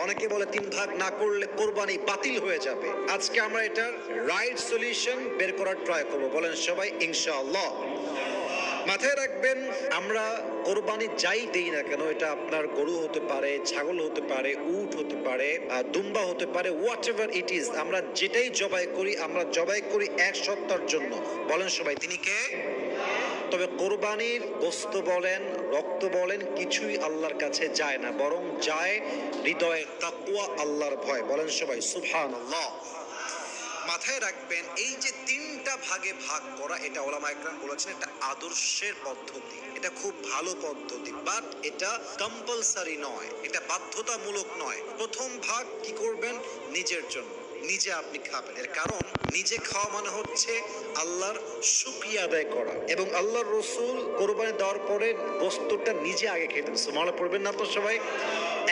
অনেকে বলে 3 ভাগ না করলে কোরবানি বাতিল হয়ে যাবে। আজকে আমরা এটার রাইট সলিউশন বের করার ট্রাই করব। বলেন সবাই ইনশাআল্লাহ। মাথায় রাখবেন, আমরা কোরবানি যাই দেই না কেন, এটা আপনার গরু হতে পারে, ছাগল হতে পারে, উট হতে পারে, দুম্বা হতে পারে, হোয়াট এভার ইট ইজ, আমরা যেটাই জবাই করি, আমরা জবাই করি এক সত্তার জন্য। বলেন সবাই তিনি কে? তবে কোরবানির গোস্ত বলেন, রক্ত বলেন, কিছুই আল্লাহর কাছে যায় না, বরং যায় হৃদয়ের তাকওয়া, আল্লাহর ভয়। বলেন সবাই সুবহানাল্লাহ। মাথায় রাখবেন, এই যে 3টা ভাগে ভাগ করা, এটা ওলামা একরাম বলেছেন এটা আদর্শের পদ্ধতি, এটা খুব ভালো পদ্ধতি, বাট এটা কম্পালসারি নয়, এটা বাধ্যতামূলক নয়। প্রথম ভাগ কি করবেন? নিজের জন্য, নিজে আপনি খাবেন। এর কারণ নিজে খাওয়া মানে হচ্ছে আল্লাহর শুকরিয়া আদায় করা, এবং আল্লাহর রসুল কোরবানি দেওয়ার পরে গোস্তটা নিজে আগে খেতেন। সুবহানাল্লাহ পড়বেন না তো সবাই?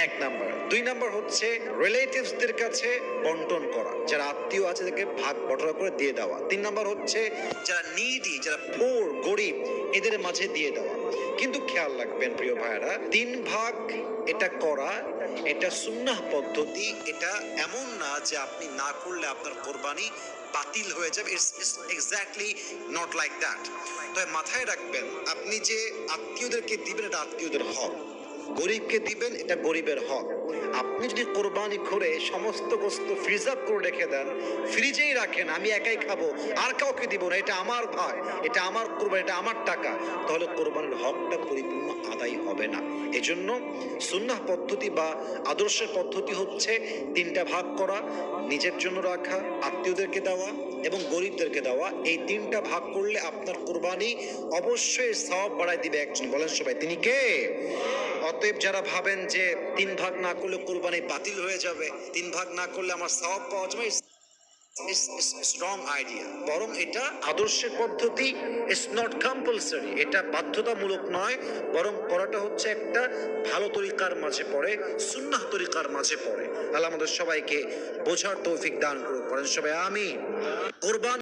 1 নাম্বার। 2 নাম্বার হচ্ছে রিলেটিভসদের কাছে বন্টন করা, যারা আত্মীয় আছে তাদেরকে ভাগ বটরা করে দিয়ে দেওয়া। 3 নাম্বার হচ্ছে যারা নিডি, যারা পোর, গরিব, এদের মাঝে দিয়ে দেওয়া। কিন্তু খেয়াল রাখবেন প্রিয় ভাইরা, 3 ভাগ এটা করা, এটা সুন্নাহ পদ্ধতি। এটা এমন না যে আপনি না করলে আপনার কোরবানি বাতিল হয়ে যাবে। It's exactly not like that. তবে মাথায় রাখবেন, আপনি যে আত্মীয়দেরকে দিবেন এটা আত্মীয়দের হক, গরিবকে দিবেন এটা গরিবের হক। আপনি যদি কোরবানি করে সমস্ত গোস্ত ফ্রিজ আপ করে রেখে দেন, ফ্রিজেই রাখেন, আমি একাই খাবো আর কাউকে দিব না, এটা আমার ভাগ, এটা আমার কোরবানি, এটা আমার টাকা, তাহলে কোরবানির হকটা পরিপূর্ণ আদায় হবে না। এজন্য সুন্নাহ পদ্ধতি বা আদর্শের পদ্ধতি হচ্ছে 3টা ভাগ করা, নিজের জন্য রাখা, আত্মীয়দেরকে দেওয়া এবং গরিবদেরকে দেওয়া। এই 3টা ভাগ করলে আপনার কোরবানি অবশ্যই সওয়াব বাড়ায় দিবে একজন। বলেন সবাই তিনি কে? অতএব যারা ভাবেন যে 3 ভাগ না করলে কোরবানি বাতিল হয়ে যাবে, 3 ভাগ না করলে আমার সওয়াব পাওয়া যাবে, স্ট্রং আইডিয়া। বরং এটা আদর্শের পদ্ধতি, ইটস নট কম্পালসারি, এটা বাধ্যতামূলক নয়, বরং করাটা হচ্ছে একটা ভালো তরিকার মাঝে পড়ে, সুন্নাহ তরিকার মাঝে পড়ে। আল্লাহ আমাদের সবাইকে বোঝার তৌফিক দান করুন। বলেন সবাই আমিন। কোরবান